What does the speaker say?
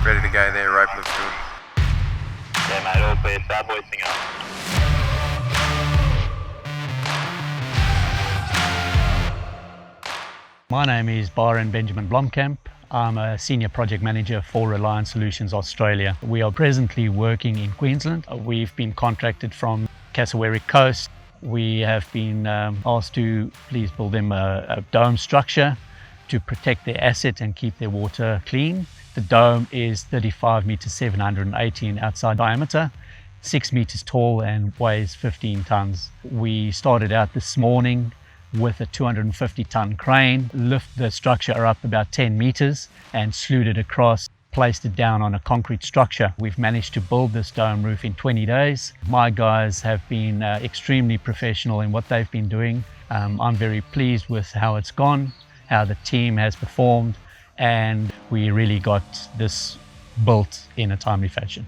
ready to go there, rope looks good. Yeah mate, all clear, start hoisting up. My name is Byron Benjamin Blomkamp. I'm a Senior Project Manager for Reliant Solutions Australia. We are presently working in Queensland. We've been contracted from Cassowary Coast. We have been asked to please build them a dome structure to protect their asset and keep their water clean. The dome is 35 meters, 780 in outside diameter, 6 meters tall and weighs 15 tons. We started out this morning with a 250-ton crane, lift the structure up about 10 meters and slewed it across, placed it down on a concrete structure. We've managed to build this dome roof in 20 days. My guys have been extremely professional in what they've been doing. I'm very pleased with how it's gone, how the team has performed, and we really got this built in a timely fashion.